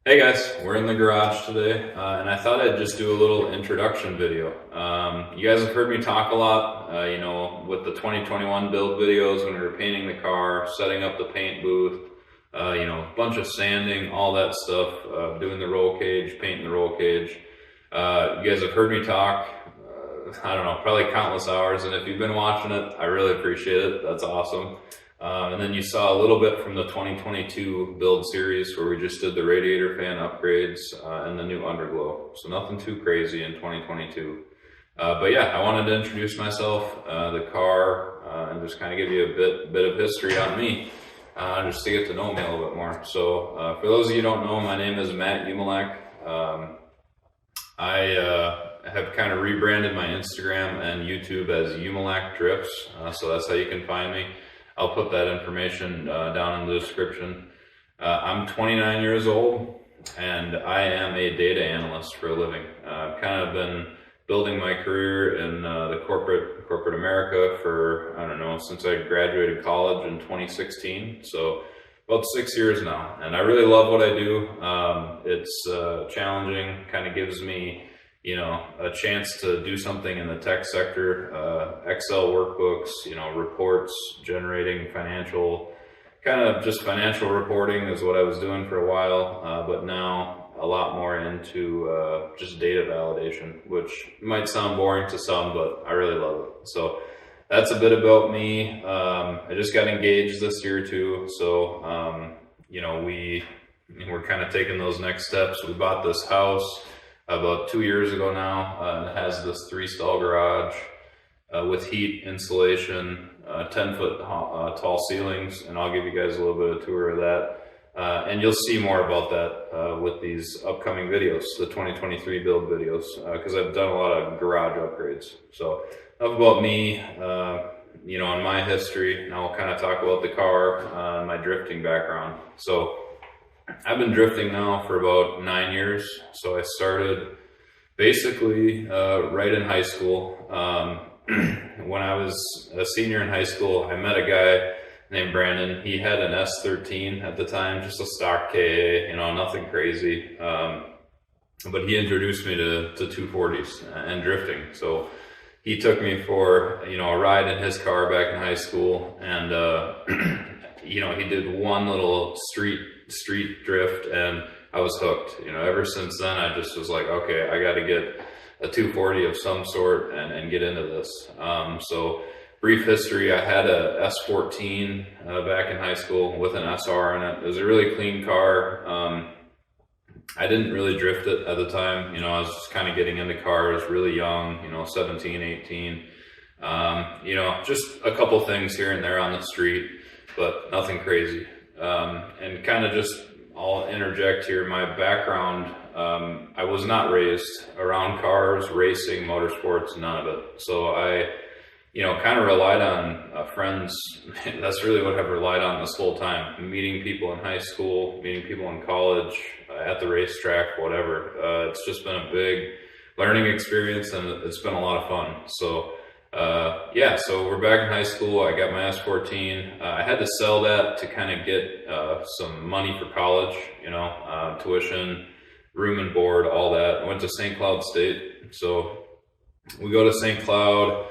Hey guys, we're in the garage today, and I thought I'd just do a little introduction video. You guys have heard me talk a lot, with the 2021 build videos when we were painting the car, setting up the paint booth, a bunch of sanding, all that stuff, doing the roll cage, painting the roll cage. You guys have heard me talk, I don't know, probably countless hours, and if you've been watching it, I really appreciate it. That's awesome. And then you saw a little bit from the 2022 build series where we just did the radiator fan upgrades and the new underglow. So nothing too crazy in 2022. But yeah, I wanted to introduce myself, the car, and just kind of give you a bit of history on me, just to get to know me a little bit more. So for those of you who don't know, my name is Matt Umalak. I have kind of rebranded my Instagram and YouTube as Umalak Drifts, so that's how you can find me. I'll put that information down in the description. I'm 29 years old and I am a data analyst for a living. I've kind of been building my career in the corporate America for, I don't know, since I graduated college in 2016. So about 6 years now. And I really love what I do. It's challenging, kind of gives me a chance to do something in the tech sector, Excel workbooks, reports, generating financial reporting is what I was doing for a while, but now a lot more into just data validation, which might sound boring to some, but I really love it. So that's a bit about me. I just got engaged this year too, so we're kind of taking those next steps. We bought this house about 2 years ago now. It has this 3-stall garage with heat, insulation, 10-foot tall ceilings, and I'll give you guys a little bit of a tour of that. And you'll see more about that with these upcoming videos, the 2023 build videos, because I've done a lot of garage upgrades. So enough about me, and my history. Now we'll kind of talk about the car and my drifting background. So I've been drifting now for about 9 years. So I started basically right in high school. When I was a senior in high school, I met a guy named Brandon. He had an S13 at the time, just a stock KA, nothing crazy. But he introduced me to 240s and drifting. So he took me for, a ride in his car back in high school. And, he did one little street drift and I was hooked. Ever since then I just was like, okay, I got to get a 240 of some sort and get into this. So brief history, I had a S14 back in high school with an SR in it. It was a really clean car. I didn't really drift it at the time. I was just kind of getting into cars really young, 17, 18. Just a couple things here and there on the street, but nothing crazy. And kind of just, I'll interject here, my background, I was not raised around cars, racing, motorsports, none of it. So I, kind of relied on friends. That's really what I've relied on this whole time. Meeting people in high school, meeting people in college, at the racetrack, whatever. It's just been a big learning experience and it's been a lot of fun. So so we're back in high school. I got my S14. I had to sell that to kind of get some money for college, tuition, room and board, all that. I went to St. Cloud State. So we go to St. Cloud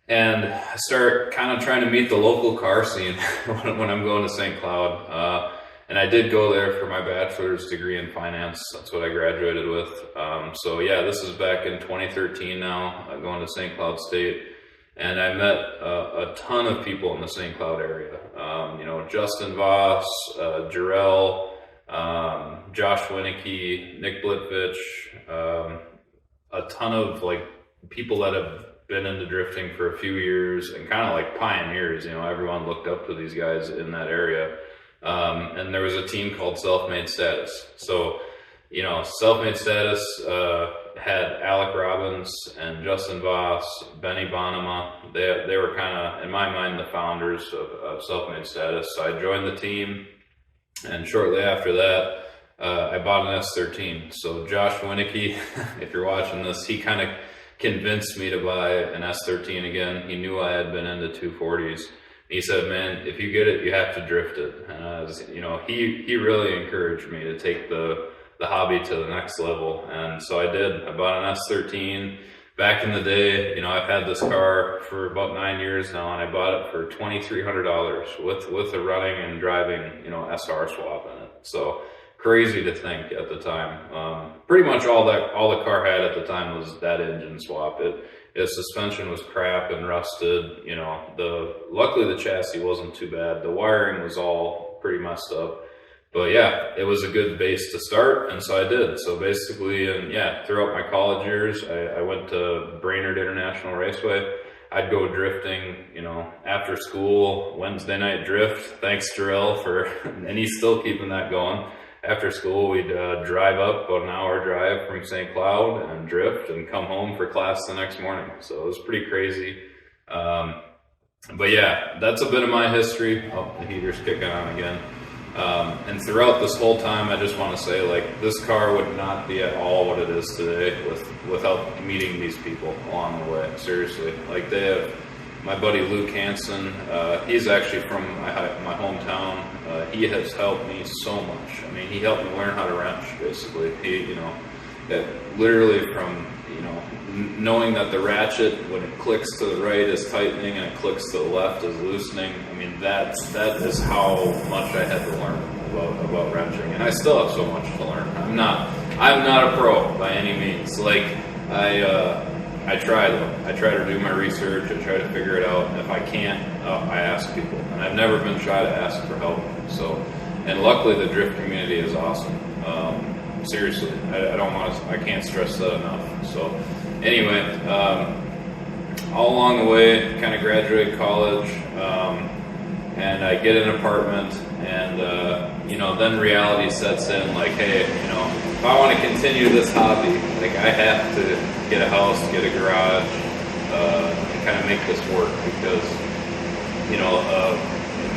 and I start kind of trying to meet the local car scene when I'm going to St. Cloud. And I did go there for my bachelor's degree in finance. That's what I graduated with. This is back in 2013 now, going to St. Cloud State. And I met a ton of people in the St. Cloud area. Justin Voss, Jarrell, Josh Winnicky, Nick Blitvich, a ton of people that have been into drifting for a few years and kind of like pioneers. Everyone looked up to these guys in that area. And there was a team called Self-Made Status. So, Self-Made Status had Alec Robbins and Justin Voss, Benny Bonema. They were kind of, in my mind, the founders of Self-Made Status. So I joined the team, and shortly after that, I bought an S13. So Josh Winnicky, if you're watching this, he kind of convinced me to buy an S13 again. He knew I had been into 240s. He said, man, if you get it, you have to drift it. And he really encouraged me to take the the hobby to the next level. And so I did. I bought an S13. Back in the day, you know, I've had this car for about 9 years now, and I bought it for $2,300 with a running and driving, you know, SR swap in it. So crazy to think at the time. Pretty much all the car had at the time was that engine swap. Its suspension was crap and rusted. You know, luckily the chassis wasn't too bad. The wiring was all pretty messed up. But yeah, it was a good base to start, and so I did. So basically, and yeah, throughout my college years, I went to Brainerd International Raceway. I'd go drifting, you know, after school, Wednesday night drift. Thanks, Jarrell, and he's still keeping that going. After school, we'd drive up about an hour drive from St. Cloud and drift and come home for class the next morning. So it was pretty crazy. But yeah, that's a bit of my history. Oh, the heater's kicking on again. And throughout this whole time, I just want to say, like, this car would not be at all what it is today without meeting these people along the way. Seriously, like, they have my buddy Luke Hansen. He's actually from my hometown. He has helped me so much. I mean, he helped me learn how to wrench. Basically, he, you know, that literally from, you know, knowing that the ratchet, when it clicks to the right, is tightening and it clicks to the left is loosening. I mean, that is how much I had to learn about wrenching, and I still have so much to learn. I'm not a pro by any means. Like, I try though. I try to do my research. I try to figure it out. And if I can't, I ask people, and I've never been shy to ask for help. So, and luckily the drift community is awesome. Seriously, I can't stress that enough. So anyway, all along the way, kind of graduated college, and I get an apartment, and you know, then reality sets in, like, hey, you know, if I want to continue this hobby, like, I have to get a house, get a garage, and kind of make this work, because, you know,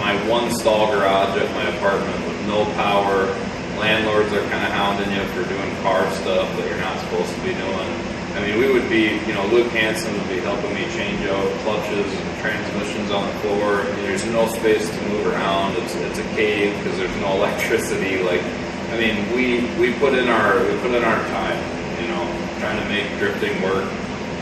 my one stall garage at my apartment with no power. Landlords are kind of hounding you for doing car stuff that you're not supposed to be doing. I mean, we would be, you know, Luke Hansen would be helping me change out clutches and transmissions on the floor. I mean, there's no space to move around. It's a cave because there's no electricity. Like, I mean, we put in our time, you know, trying to make drifting work.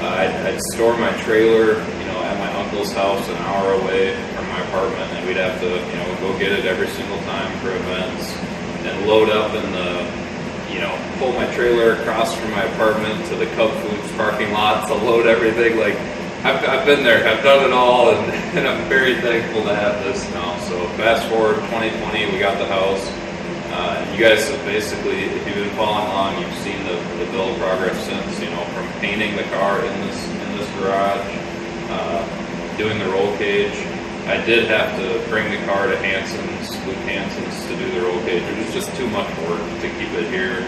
I'd store my trailer, you know, at my uncle's house an hour away from my apartment, and we'd have to, you know, go get it every single time for events. And load up in you know, pull my trailer across from my apartment to the Cub Foods parking lot to load everything. Like, I've been there, I've done it all, and I'm very thankful to have this now. So fast forward 2020, we got the house. You guys have basically, if you've been following along, you've seen the build progress since, you know, from painting the car in this garage, doing the roll cage. I did have to bring the car to Luke Hansen's, to do the roll cage. It was just too much work to keep it here.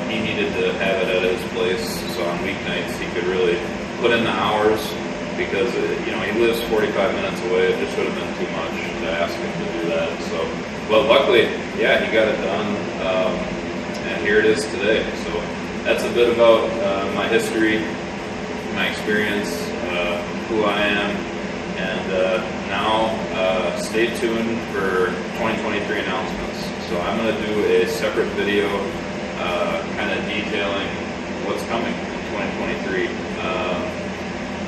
He needed to have it at his place, so on weeknights he could really put in the hours, because, you know, he lives 45 minutes away. It just would have been too much to ask him to do that. So, but luckily, yeah, he got it done, and here it is today. So that's a bit about my history, my experience, who I am. And now stay tuned for 2023 announcements. So I'm going to do a separate video kind of detailing what's coming in 2023.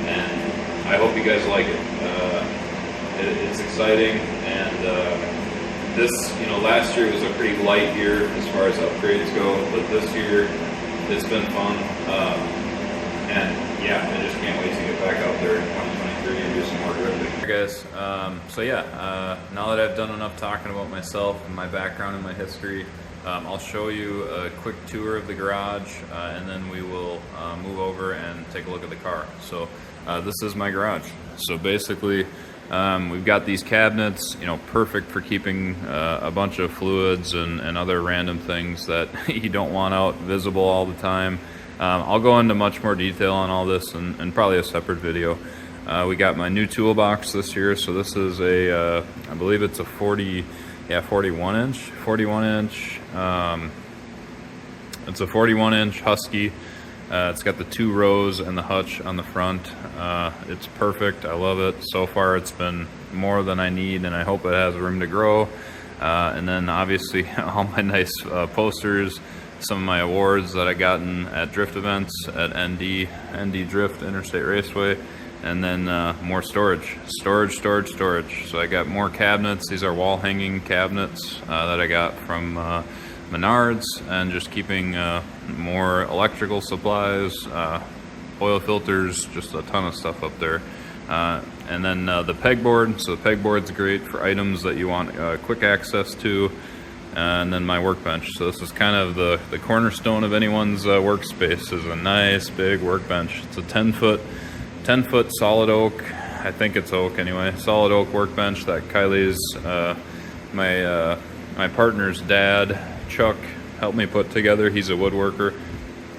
And I hope you guys like it. It's exciting, and this, you know, last year was a pretty light year as far as upgrades go, but this year it's been fun. And yeah, I just can't wait to get back out there in 2023 and do some more drifting. Hey guys, so yeah, now that I've done enough talking about myself and my background and my history, I'll show you a quick tour of the garage, and then we will move over and take a look at the car. So this is my garage. So basically, we've got these cabinets, you know, perfect for keeping a bunch of fluids and other random things that you don't want out visible all the time. I'll go into much more detail on all this and probably a separate video. We got my new toolbox this year, so this is a, I believe it's a 41 inch. It's a 41 inch Husky. It's got the 2 rows and the hutch on the front. It's perfect. I love it. So far it's been more than I need, and I hope it has room to grow. And then obviously all my nice posters, some of my awards that I gotten at drift events at ND Drift Interstate Raceway, and then more storage. So I got more cabinets. These are wall hanging cabinets that I got from Menards, and just keeping more electrical supplies, oil filters, just a ton of stuff up there. And then the pegboard. So the pegboard's great for items that you want quick access to. And then my workbench. So this is kind of the cornerstone of anyone's workspace, is a nice big workbench. It's a 10 foot solid oak. I think it's oak anyway. Solid oak workbench that Kylie's, my partner's dad, Chuck, helped me put together. He's a woodworker.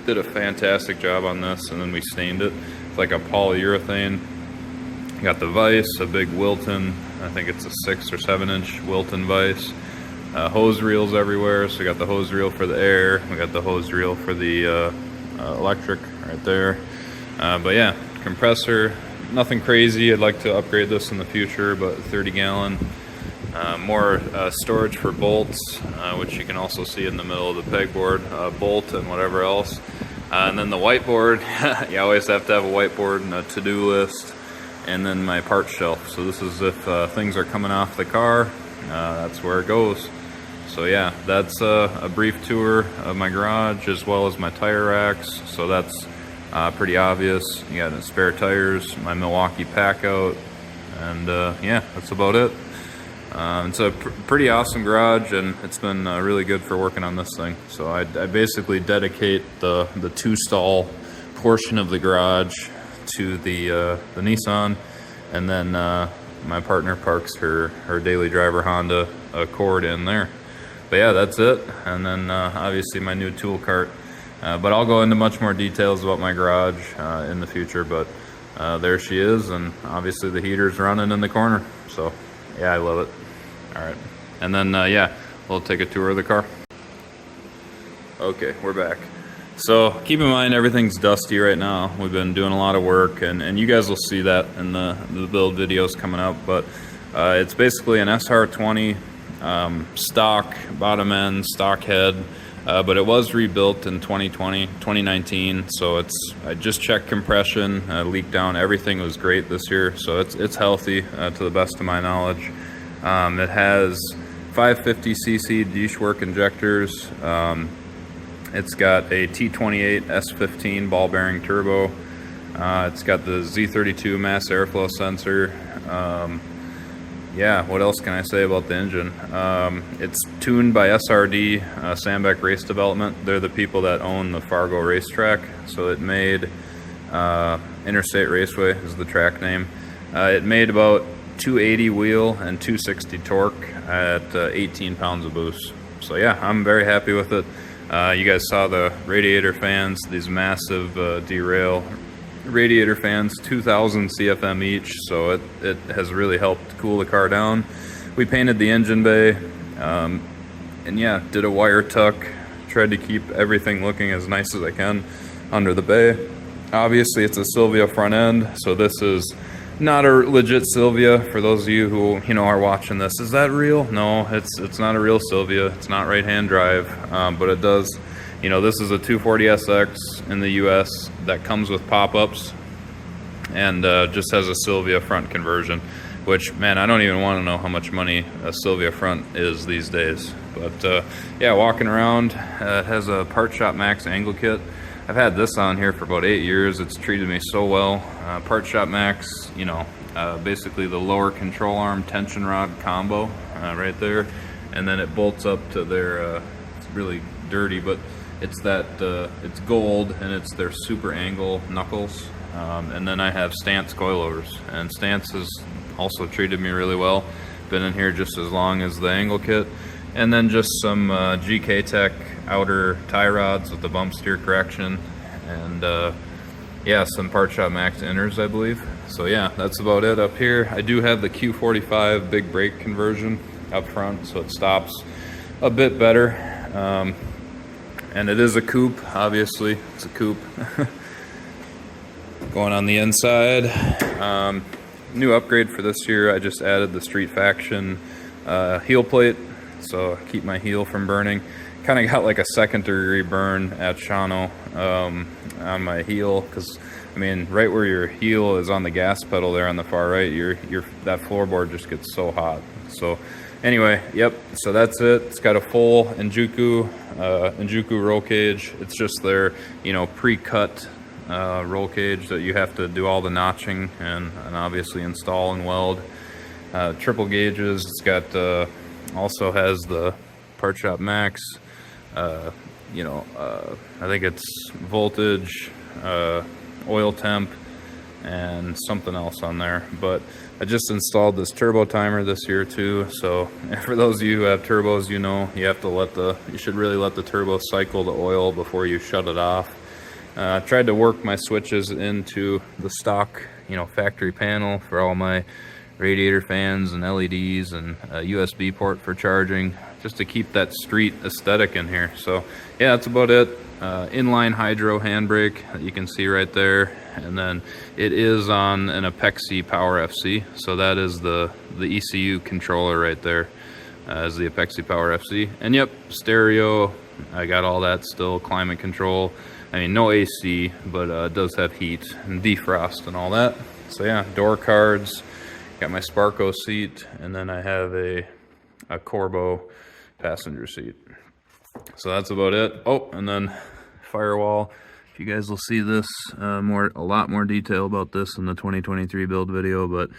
Did a fantastic job on this, and then we stained it. It's like a polyurethane. Got the vise, a big Wilton. I think it's a 6 or 7 inch Wilton vise. Hose reels everywhere. So we got the hose reel for the air. We got the hose reel for the electric right there. But yeah, compressor, nothing crazy. I'd like to upgrade this in the future, but 30 gallon. More storage for bolts, which you can also see in the middle of the pegboard, bolt and whatever else. And then the whiteboard, you always have to have a whiteboard and a to-do list. And then my part shelf. So this is if things are coming off the car, that's where it goes. So yeah, that's a brief tour of my garage as well as my tire racks. So that's pretty obvious. You got spare tires, my Milwaukee pack out, and yeah, that's about it. It's a pretty awesome garage, and it's been really good for working on this thing. So I basically dedicate the 2-stall portion of the garage to the Nissan, and then my partner parks her daily driver Honda Accord in there. But yeah, that's it. And then obviously my new tool cart. But I'll go into much more details about my garage in the future. But there she is, and obviously the heater's running in the corner. So yeah, I love it. All right, and then yeah, we'll take a tour of the car. Okay, we're back. So keep in mind, everything's dusty right now. We've been doing a lot of work, and you guys will see that in the build videos coming up. But it's basically an SR20 stock bottom end, stock head, but it was rebuilt in 2019. So I just checked compression, leak down, everything was great this year. So it's healthy to the best of my knowledge. It has 550cc Deschwerk injectors. It's got a T28 S15 ball bearing turbo. It's got the Z32 mass airflow sensor. Yeah, what else can I say about the engine? It's tuned by SRD, Sandbeck Race Development. They're the people that own the Fargo racetrack. So it made Interstate Raceway is the track name. It made about 280 wheel and 260 torque at 18 pounds of boost. So yeah, I'm very happy with it. You guys saw the radiator fans, these massive derail radiator fans, 2,000 CFM each, so it has really helped cool the car down. We painted the engine bay, and yeah, did a wire tuck, tried to keep everything looking as nice as I can under the bay. Obviously it's a Silvia front end, so this is not a legit Silvia. For those of you who are watching this, is that real? No, it's not a real Silvia. It's not right-hand drive, but it does. This is a 240SX in the US that comes with pop-ups, and just has a Silvia front conversion. Which, man, I don't even want to know how much money a Silvia front is these days. But yeah, walking around, it has a Part Shop Max angle kit. I've had this on here for about 8 years. It's treated me so well. Part Shop Max, basically the lower control arm tension rod combo right there, and then it bolts up to their. It's really dirty, but it's it's gold, and it's their super angle knuckles. And then I have Stance coilovers, and Stance has also treated me really well. Been in here just as long as the angle kit. And then just some GK Tech outer tie rods with the bump steer correction, and yeah, some Part Shop Max inners, I believe. So yeah, that's about it up here. I do have the Q45 big brake conversion up front, so it stops a bit better. And it is a coupe, obviously. It's a coupe. Going on the inside, new upgrade for this year, I just added the Street Faction heel plate. So keep my heel from burning. kind of got like a 2nd-degree burn at Shawano on my heel, because I mean, right where your heel is on the gas pedal there on the far right, that floorboard just gets so hot. So anyway, yep, so that's it. It's got a full Injuku roll cage. It's just their, you know, pre-cut roll cage that you have to do all the notching and obviously install and weld. Triple gauges. It's got also has the Part Shop Max. You know, I think it's voltage, oil temp, and something else on there. But I just installed this turbo timer this year too. So for those of you who have turbos, you know, you should really let the turbo cycle the oil before you shut it off. I tried to work my switches into the stock, you know, factory panel for all my radiator fans and LEDs and a USB port for charging, just to keep that street aesthetic in here. So yeah, that's about it. Inline hydro handbrake that you can see right there, and then it is on an Apexi Power FC, so that is the ECU controller right there, is the Apexi Power FC. And yep, stereo, I got all that still, climate control. I mean, no AC, but it does have heat and defrost and all that. So yeah, door cards, got my Sparco seat, and then I have a Corbeau passenger seat. So that's about it. Oh, and then firewall. You guys will see this a lot more detail about this in the 2023 build video, but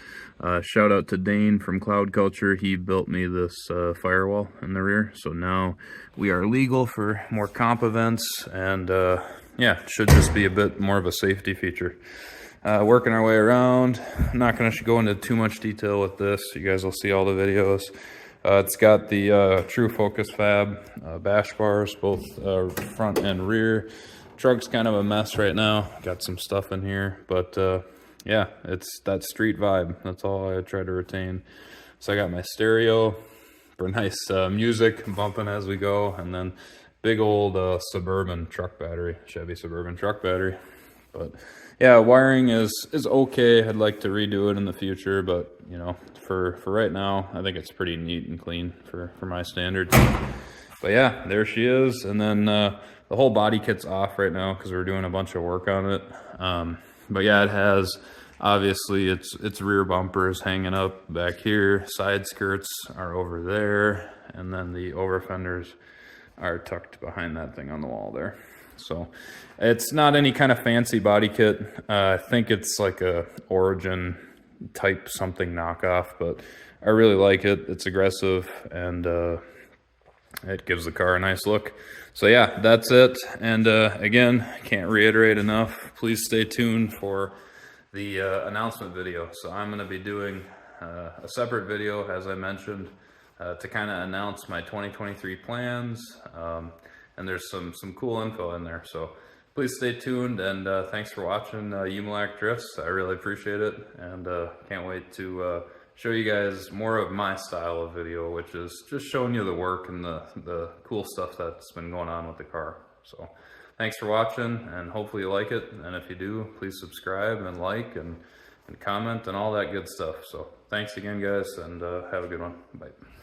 shout out to Dane from Cloud Culture. He built me this firewall in the rear, so now we are legal for more comp events, and yeah, it should just be a bit more of a safety feature. Working our way around. I'm not going to go into too much detail with this. You guys will see all the videos. It's got the True Focus Fab bash bars, both front and rear. Truck's kind of a mess right now. Got some stuff in here, but yeah, it's that street vibe. That's all I try to retain. So I got my stereo for nice music bumping as we go, and then big old Suburban truck battery, Chevy Suburban truck battery. But yeah, wiring is okay. I'd like to redo it in the future, but you know, for right now, I think it's pretty neat and clean for my standards. But yeah, there she is. And then the whole body kit's off right now because we're doing a bunch of work on it. But yeah, it has, obviously, its rear bumper is hanging up back here. Side skirts are over there, and then the over fenders are tucked behind that thing on the wall there. So it's not any kind of fancy body kit. I think it's like a Origin type something knockoff, but I really like it. It's aggressive, and it gives the car a nice look. So yeah, that's it. And again, can't reiterate enough, please stay tuned for the announcement video. So I'm going to be doing a separate video, as I mentioned, to kind of announce my 2023 plans. And there's some cool info in there. So please stay tuned, and thanks for watching Umalac Drifts. I really appreciate it, and can't wait to show you guys more of my style of video, which is just showing you the work and the cool stuff that's been going on with the car. So thanks for watching, and hopefully you like it. And if you do, please subscribe and like and comment and all that good stuff. So thanks again, guys, and have a good one. Bye.